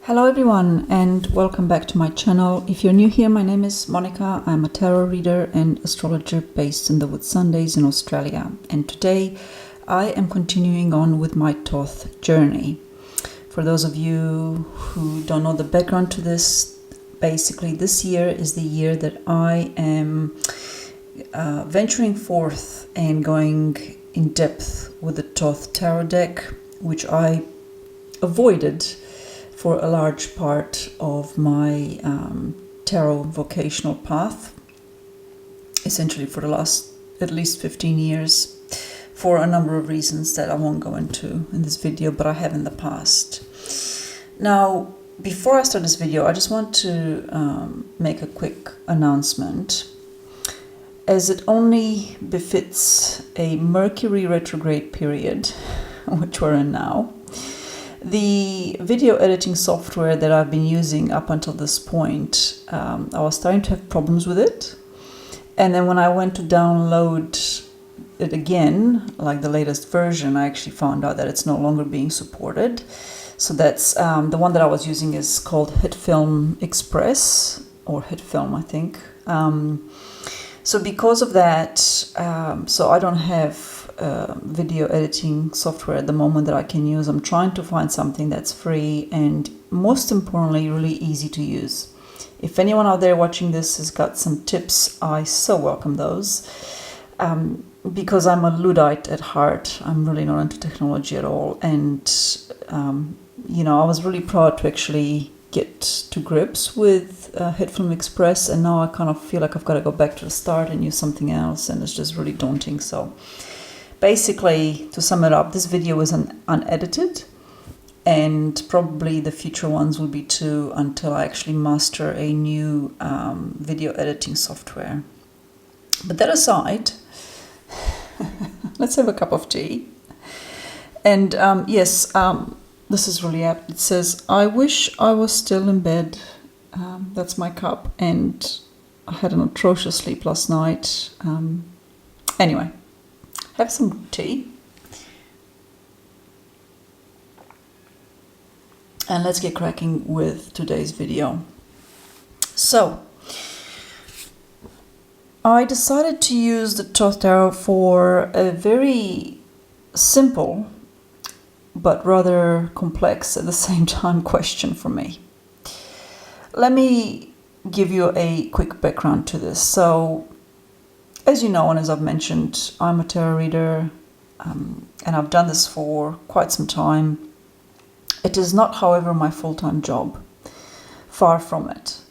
Hello everyone and welcome back to my channel. If you're new here, my name is Monica. I'm a tarot reader and astrologer based in the Whitsundays in Australia. And today I am continuing on with my Thoth journey. For those of you who don't know the background to this, basically this year is the year that I am venturing forth and going in depth with the Thoth Tarot deck, which I avoided for a large part of my tarot vocational path, essentially for the last at least 15 years, for a number of reasons that I won't go into in this video, but I have in the past. Now, before I start this video, I just want to make a quick announcement. As it only befits a Mercury retrograde period, which we're in now, the video editing software that I've been using up until this point, I was starting to have problems with it. And then when I went to download it again, like the latest version, I actually found out that it's no longer being supported. So that's the one that I was using is called HitFilm Express, or HitFilm, I think. So because of that, so I don't have video editing software at the moment that I can use. I'm trying to find something that's free and, most importantly, really easy to use. If anyone out there watching this has got some tips, I so welcome those. Because I'm a Luddite at heart, I'm really not into technology at all. And, I was really proud to actually get to grips with HitFilm Express, and now I kind of feel like I've got to go back to the start and use something else, and it's just really daunting. So basically, to sum it up, this video is unedited, and probably the future ones will be too, until I actually master a new video editing software. But that aside, let's have a cup of tea. And yes, this is really apt. It says, "I wish I was still in bed." That's my cup, and I had an atrocious sleep last night. Anyway, have some tea. And let's get cracking with today's video. So, I decided to use the Thoth Tarot for a very simple but rather complex at the same time question for me. Let me give you a quick background to this. So, as you know, and as I've mentioned, I'm a tarot reader, and I've done this for quite some time. It is not, however, my full-time job. Far from it.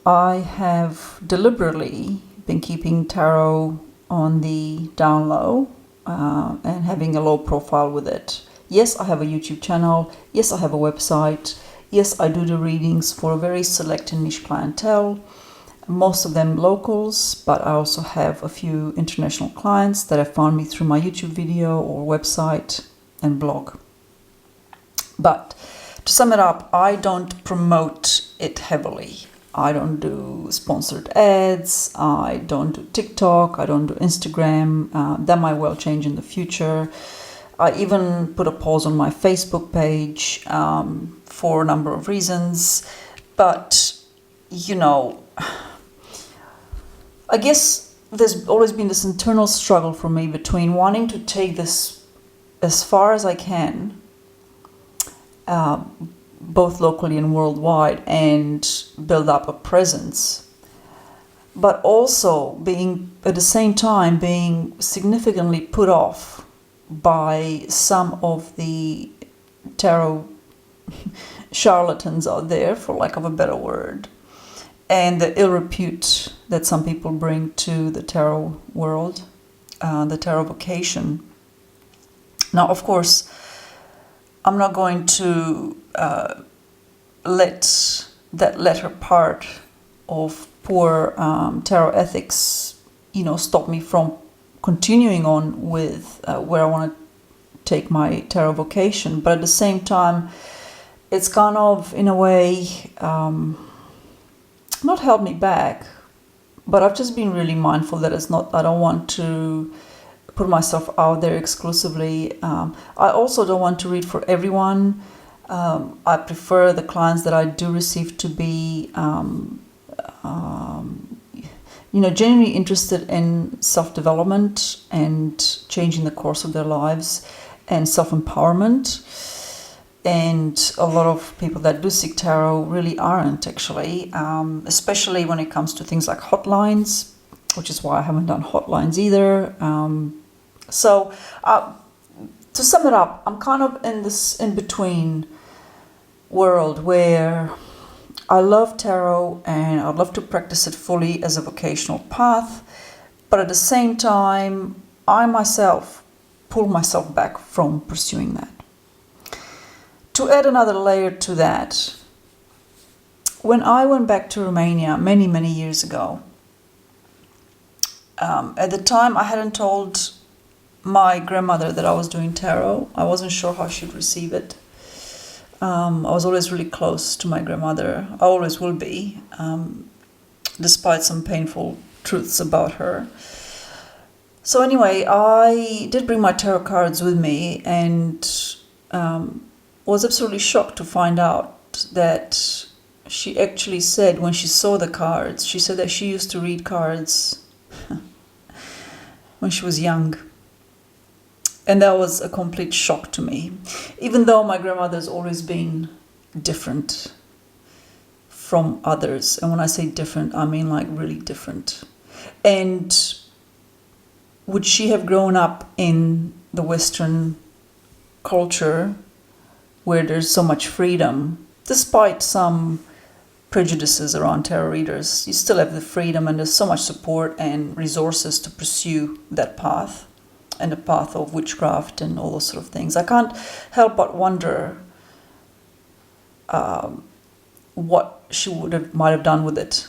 I have deliberately been keeping tarot on the down low and having a low profile with it. Yes, I have a YouTube channel. Yes, I have a website. Yes, I do the readings for a very select and niche clientele. Most of them locals, but I also have a few international clients that have found me through my YouTube video or website and blog. But to sum it up, I don't promote it heavily. I don't do sponsored ads. I don't do TikTok. I don't do Instagram. That might well change in the future. I even put a pause on my Facebook page for a number of reasons. But, I guess there's always been this internal struggle for me between wanting to take this as far as I can, both locally and worldwide, and build up a presence, but also being, at the same time, being significantly put off by some of the tarot charlatans out there, for lack of a better word, and the ill repute that some people bring to the tarot world, the tarot vocation. Now, of course, I'm not going to let that latter part of poor tarot ethics, stop me from continuing on with where I want to take my tarot vocation. But at the same time, it's kind of, in a way, not held me back, but I've just been really mindful that I don't want to put myself out there exclusively. I also don't want to read for everyone. I prefer the clients that I do receive to be, genuinely interested in self-development and changing the course of their lives and self-empowerment. And a lot of people that do seek tarot really aren't, actually, especially when it comes to things like hotlines, which is why I haven't done hotlines either. So to sum it up, I'm kind of in this in-between world where I love tarot and I'd love to practice it fully as a vocational path, but at the same time, I myself pull myself back from pursuing that. To add another layer to that, when I went back to Romania many, many years ago, at the time I hadn't told my grandmother that I was doing tarot. I wasn't sure how she'd receive it. I was always really close to my grandmother. I always will be, despite some painful truths about her. So anyway, I did bring my tarot cards with me and was absolutely shocked to find out that she actually said, when she saw the cards, she said that she used to read cards when she was young. And that was a complete shock to me, even though my grandmother's always been different from others. And when I say different, I mean like really different. And would she have grown up in the Western culture where there's so much freedom, despite some prejudices around tarot readers, you still have the freedom and there's so much support and resources to pursue that path and the path of witchcraft and all those sort of things. I can't help but wonder what she might have done with it.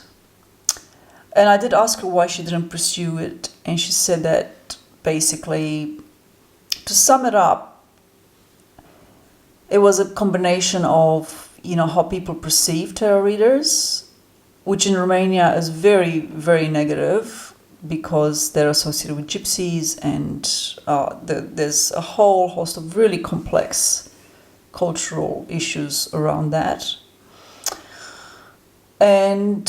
And I did ask her why she didn't pursue it, and she said that basically, to sum it up, it was a combination of, how people perceive tarot readers, which in Romania is very, very negative because they're associated with gypsies, and there's a whole host of really complex cultural issues around that. And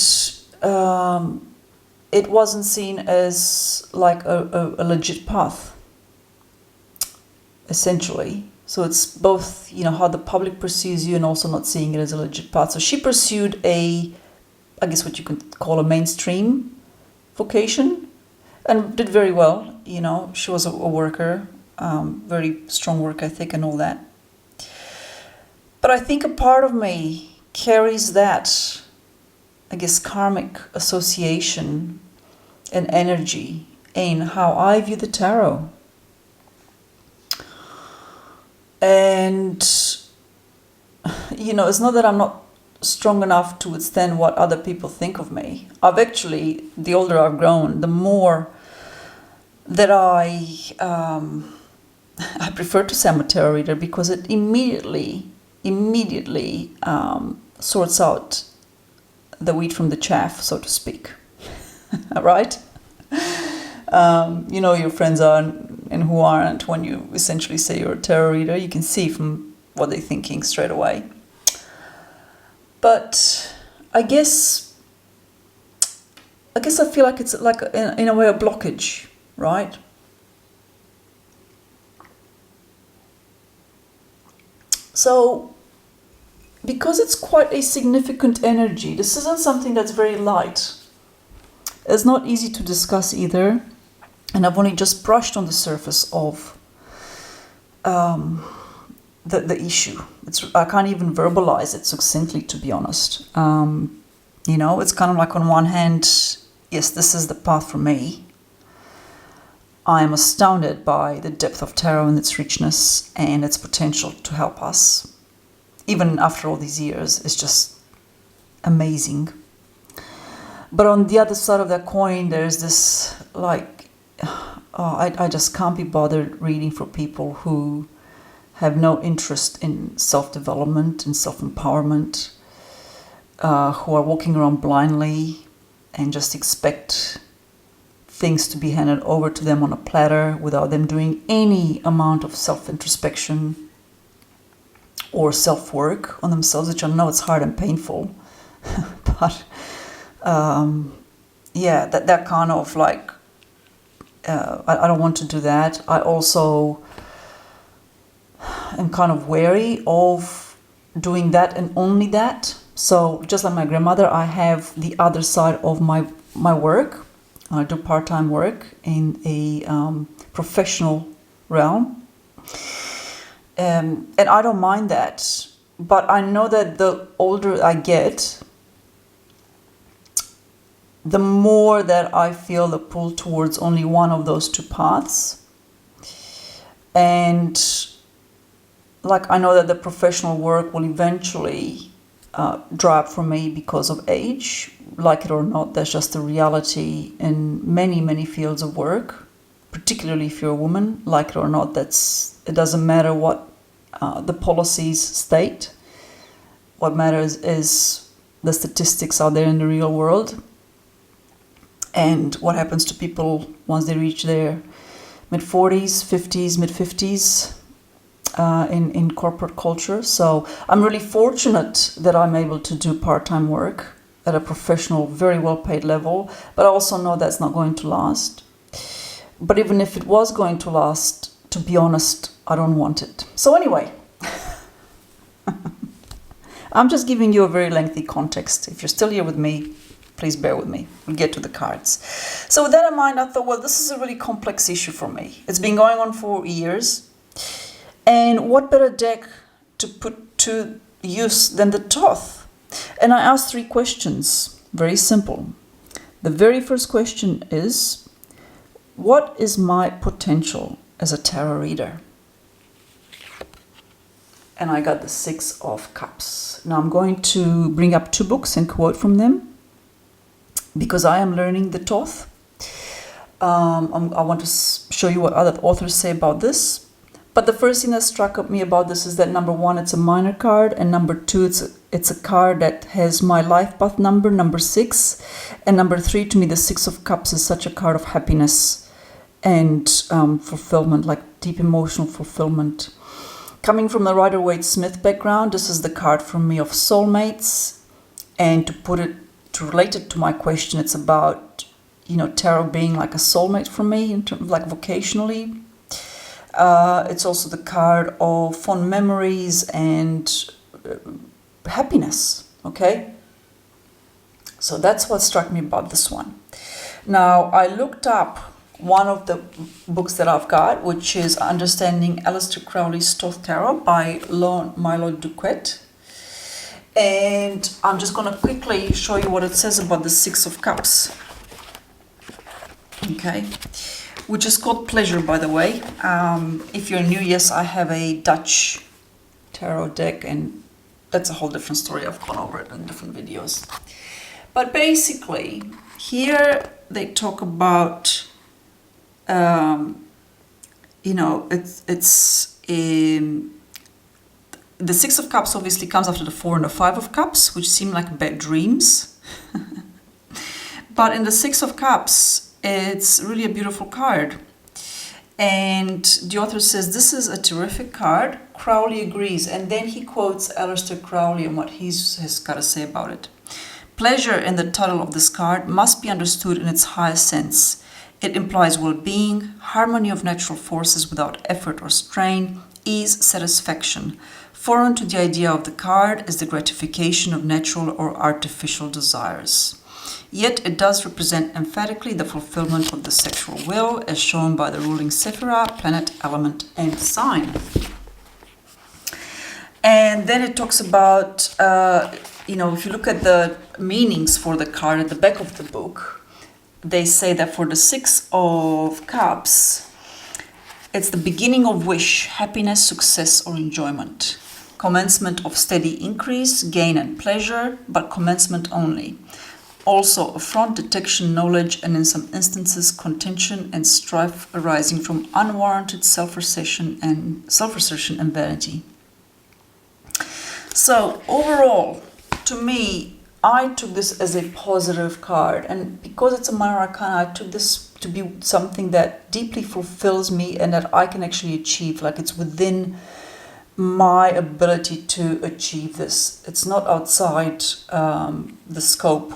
it wasn't seen as like a legit path, essentially. So it's both, how the public perceives you and also not seeing it as a legit path. So she pursued I guess what you could call a mainstream vocation and did very well. She was a worker, very strong work ethic and all that. But I think a part of me carries that, I guess, karmic association and energy in how I view the tarot. And, it's not that I'm not strong enough to withstand what other people think of me. The older I've grown, the more that I prefer to say I'm a tarot reader, because it immediately sorts out the wheat from the chaff, so to speak. Right? Your friends are and who aren't. When you essentially say you're a tarot reader, you can see from what they're thinking straight away. But I guess I feel like it's like in a way a blockage, right? So because it's quite a significant energy, this isn't something that's very light. It's not easy to discuss either, and I've only just brushed on the surface of the issue. I can't even verbalize it succinctly, to be honest. It's kind of like, on one hand, yes, this is the path for me. I am astounded by the depth of tarot and its richness and its potential to help us. Even after all these years, it's just amazing. But on the other side of that coin, there's this, I just can't be bothered reading for people who have no interest in self-development and self-empowerment, who are walking around blindly and just expect things to be handed over to them on a platter without them doing any amount of self-introspection or self-work on themselves, which I know it's hard and painful. But yeah, that kind of like, I don't want to do that. I also am kind of wary of doing that and only that. So just like my grandmother, I have the other side of my work. I do part-time work in a professional realm. And I don't mind that. But I know that the older I get, the more that I feel the pull towards only one of those two paths. And like, I know that the professional work will eventually dry up for me because of age. Like it or not, that's just the reality in many, many fields of work, particularly if you're a woman. Like it or not, it doesn't matter what the policies state. What matters is the statistics out there in the real world, and what happens to people once they reach their mid-40s, 50s, mid-50s in corporate culture. So I'm really fortunate that I'm able to do part-time work at a professional, very well-paid level, but I also know that's not going to last. But even if it was going to last, to be honest, I don't want it. So anyway, I'm just giving you a very lengthy context. If you're still here with me, please bear with me. We'll get to the cards. So with that in mind, I thought, well, this is a really complex issue for me. It's been going on for years. And what better deck to put to use than the Thoth? And I asked 3 questions. Very simple. The very first question is, what is my potential as a tarot reader? And I got the 6 of Cups. Now I'm going to bring up 2 books and quote from them, because I am learning the Thoth. I want to show you what other authors say about this. But the first thing that struck me about this is that number 1, it's a minor card, and number 2, it's a card that has my life path number, number 6, and number 3, to me, the 6 of Cups is such a card of happiness and fulfillment, like deep emotional fulfillment. Coming from the Rider-Waite-Smith background, this is the card for me of soulmates, and to relate it to my question, it's about, tarot being like a soulmate for me, in terms of like vocationally. It's also the card of fond memories and happiness, okay? So that's what struck me about this one. Now, I looked up one of the books that I've got, which is Understanding Aleister Crowley's Thoth Tarot by Milo Duquette. And I'm just going to quickly show you what it says about the 6 of Cups. Okay. Which is called Pleasure, by the way. If you're new, yes, I have a Dutch tarot deck, and that's a whole different story. I've gone over it in different videos. But basically, here they talk about, the 6 of Cups obviously comes after the 4 and the 5 of Cups, which seem like bad dreams. But in the 6 of Cups, it's really a beautiful card. And the author says, this is a terrific card. Crowley agrees. And then he quotes Aleister Crowley and what he has got to say about it. Pleasure in the title of this card must be understood in its highest sense. It implies well-being, harmony of natural forces without effort or strain, ease, satisfaction. Foreign to the idea of the card is the gratification of natural or artificial desires. Yet it does represent emphatically the fulfillment of the sexual will, as shown by the ruling Sephira, planet, element, and sign. And then it talks about, if you look at the meanings for the card at the back of the book, they say that for the 6 of Cups, it's the beginning of wish, happiness, success, or enjoyment. Commencement of steady increase, gain, and pleasure, but commencement only. Also, affront, detection, knowledge, and in some instances, contention and strife arising from unwarranted self-assertion and vanity. So, overall, to me, I took this as a positive card, and because it's a minor arcana, I took this to be something that deeply fulfills me and that I can actually achieve, like it's within my ability to achieve this. It's not outside the scope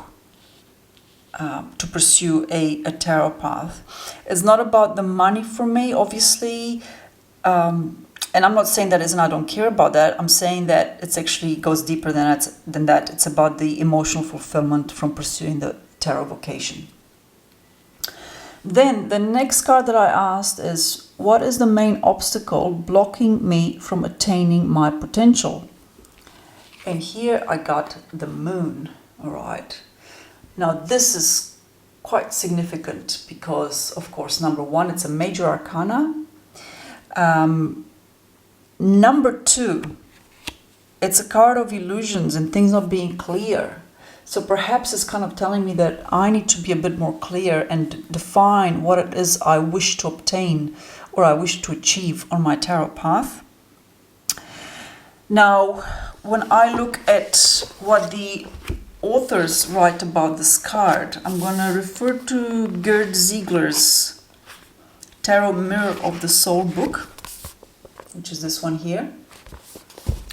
to pursue a tarot path. It's not about the money for me, obviously. And I'm not saying that I don't care about that. I'm saying that it actually goes deeper than that. It's about the emotional fulfillment from pursuing the tarot vocation. Then the next card that I asked is, what is the main obstacle blocking me from attaining my potential? And here I got the moon. All right. Now this is quite significant because, of course, number one, it's a major arcana. Number two, it's a card of illusions and things not being clear. So perhaps it's kind of telling me that I need to be a bit more clear and define what it is I wish to obtain or I wish to achieve on my tarot path. Now, when I look at what the authors write about this card, I'm going to refer to Gerd Ziegler's Tarot Mirror of the Soul book, which is this one here,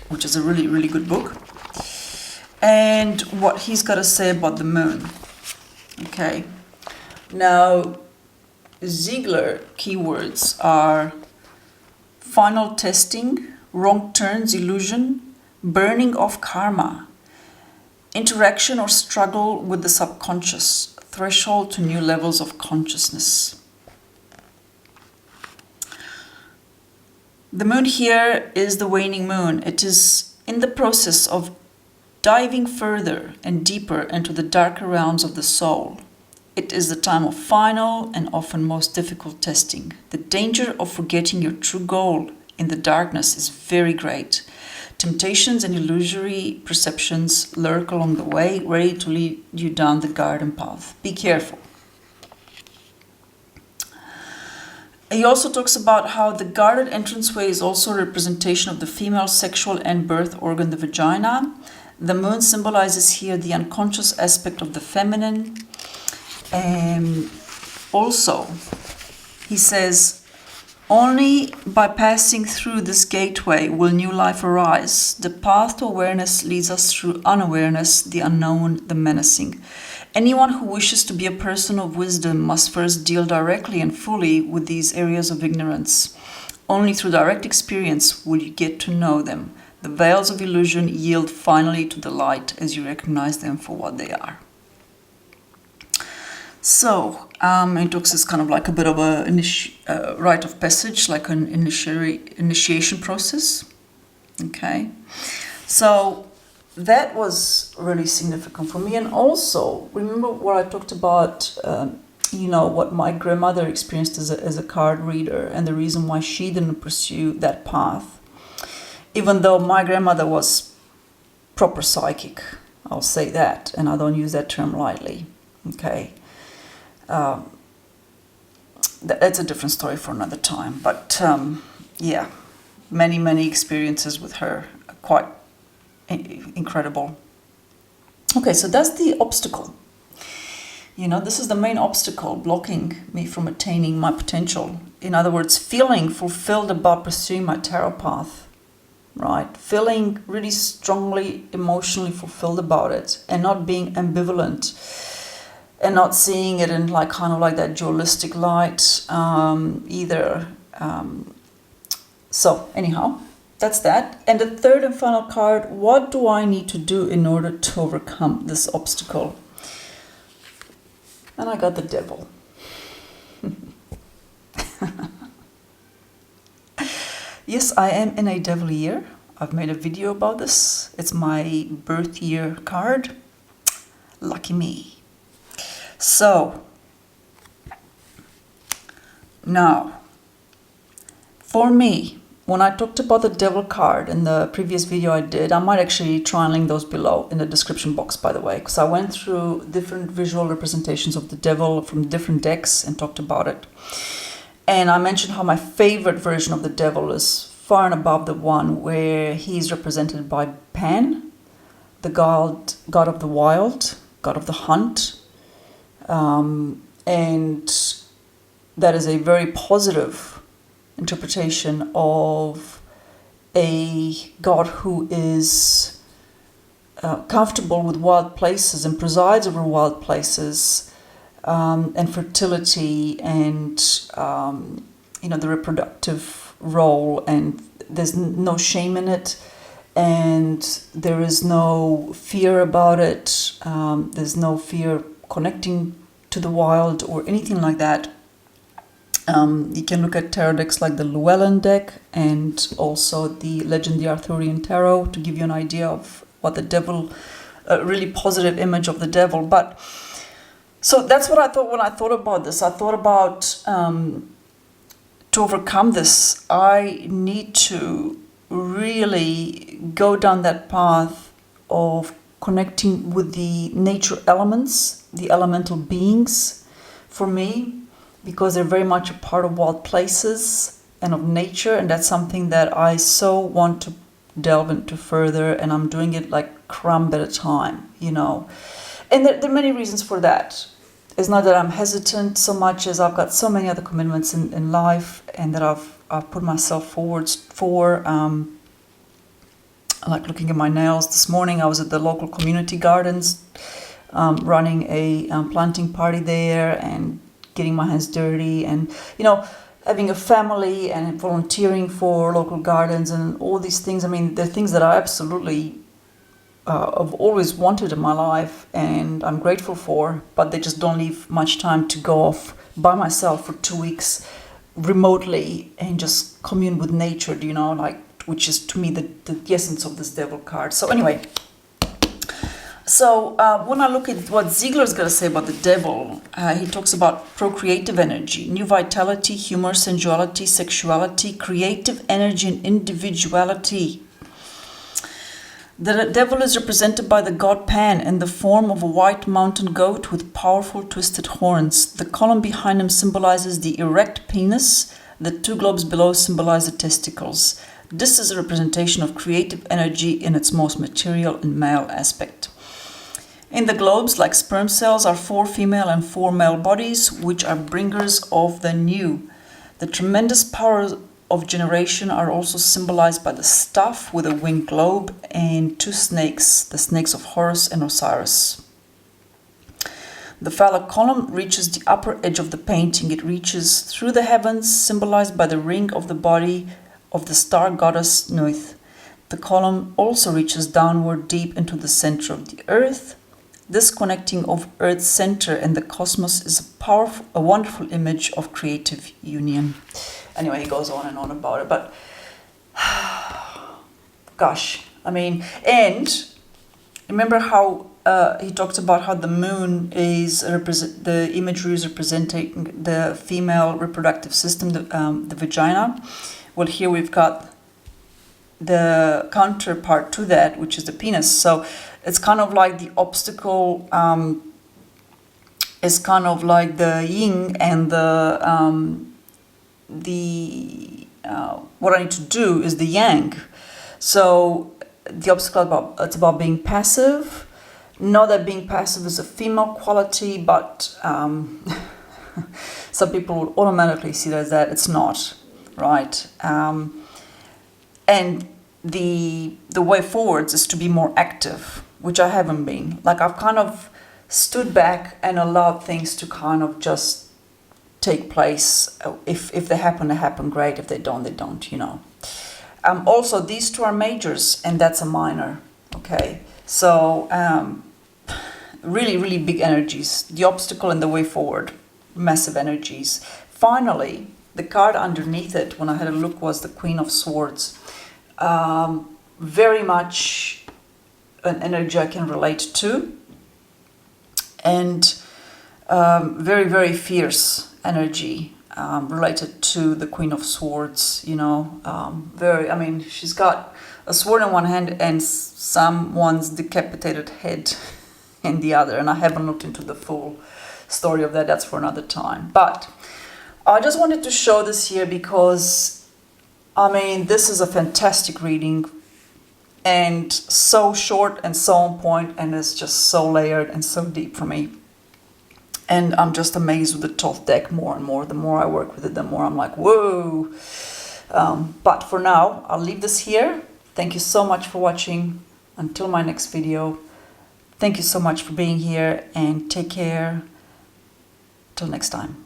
which is a really, really good book. And what he's got to say about the moon. Okay. Now, Ziegler keywords are final testing, wrong turns, illusion, burning of karma, interaction or struggle with the subconscious, threshold to new levels of consciousness. The moon here is the waning moon. It is in the process of diving further and deeper into the darker realms of the soul. It is the time of final and often most difficult testing. The danger of forgetting your true goal in the darkness is very great. Temptations and illusory perceptions lurk along the way, ready to lead you down the garden path. Be careful. He also talks about how the guarded entranceway is also a representation of the female sexual and birth organ, the vagina. The moon symbolizes here the unconscious aspect of the feminine. Also, he says, only by passing through this gateway will new life arise. The path to awareness leads us through unawareness, the unknown, the menacing. Anyone who wishes to be a person of wisdom must first deal directly and fully with these areas of ignorance. Only through direct experience will you get to know them. The veils of illusion yield finally to the light as you recognize them for what they are. So, it talks as kind of like a bit of a rite of passage, like an initiation process. Okay, so that was really significant for me. And also, remember what I talked about, what my grandmother experienced as a card reader and the reason why she didn't pursue that path. Even though my grandmother was proper psychic, I'll say that, and I don't use that term lightly. Okay. That's a different story for another time. But yeah, many experiences with her, quite incredible. Okay, so that's the obstacle. This is the main obstacle blocking me from attaining my potential. In other words, feeling fulfilled about pursuing my tarot path, right? Feeling really strongly emotionally fulfilled about it and not being ambivalent and not seeing it in kind of like that dualistic light either. So anyhow, that's that. And the third and final card, what do I need to do in order to overcome this obstacle? And I got the devil. Yes, I am in a devil year. I've made a video about this. It's my birth year card. Lucky me. So, now, for me, when I talked about the devil card in the previous video I did, I might actually try and link those below in the description box, by the way, because I went through different visual representations of the devil from different decks and talked about it. And I mentioned how my favorite version of the devil is far and above the one where he's represented by Pan, the god of the wild, god of the hunt. And that is a very positive interpretation of a god who is comfortable with wild places and presides over wild places, and fertility, and the reproductive role, and there's no shame in it, and there is no fear about it. There's no fear connecting to the wild or anything like that. You can look at tarot decks like the Llewellyn deck and also the Legendary Arthurian Tarot to give you an idea of what the devil, a really positive image of the devil. But so that's what I thought when I thought about this. I thought about to overcome this, I need to really go down that path of connecting with the nature elements, the elemental beings for me, because they're very much a part of wild places and of nature, and that's something that I so want to delve into further, and I'm doing it like crumb at a time, And there are many reasons for that. It's not that I'm hesitant so much as I've got so many other commitments in life, and that I've put myself forward for. Like looking at my nails. This morning I was at the local community gardens, running a planting party there and getting my hands dirty, and having a family and volunteering for local gardens and all these things. I mean, they're things that I absolutely have always wanted in my life, and I'm grateful for, but they just don't leave much time to go off by myself for 2 weeks remotely and just commune with nature, which is to me the essence of this devil card. So anyway, when I look at what Ziegler's going to say about the devil, he talks about procreative energy, new vitality, humor, sensuality, sexuality, creative energy, and individuality. The devil is represented by the god Pan in the form of a white mountain goat with powerful twisted horns. The column behind him symbolizes the erect penis. The two globes below symbolize the testicles. This is a representation of creative energy in its most material and male aspect. In the globes, like sperm cells, are 4 female and 4 male bodies, which are bringers of the new. The tremendous powers of generation are also symbolized by the staff with a winged globe and 2 snakes, the snakes of Horus and Osiris. The phallic column reaches the upper edge of the painting. It reaches through the heavens, symbolized by the ring of the body of the star goddess Nuith. The column also reaches downward deep into the center of the earth. This connecting of Earth's center and the cosmos is a wonderful image of creative union. Anyway, he goes on and on about it, but gosh, and remember how he talked about how the moon is the imagery is representing the female reproductive system, the vagina. Well, here we've got the counterpart to that, which is the penis. So it's kind of like the obstacle is kind of like the yin, and what I need to do is the yang. So the obstacle it's about being passive. Not that being passive is a female quality, but some people would automatically see it as that. It's not, right? And the way forwards is to be more active, which I haven't been. Like, I've kind of stood back and allowed things to kind of just take place. If they happen, they happen, great. If they don't, they don't, Also, these 2 are majors, and that's a minor, okay? So, really, really big energies. The obstacle and the way forward, massive energies. Finally, the card underneath it, when I had a look, was the Queen of Swords. Very much an energy I can relate to, and very, very fierce energy related to the Queen of Swords. She's got a sword in one hand and someone's decapitated head in the other, and I haven't looked into the full story of that. That's for another time. But I just wanted to show this here because this is a fantastic reading, and so short and so on point, and it's just so layered and so deep for me. And I'm just amazed with the Thoth deck more and more. The more I work with it, the more I'm like, whoa. But for now, I'll leave this here. Thank you so much for watching. Until my next video, thank you so much for being here and take care. Till next time.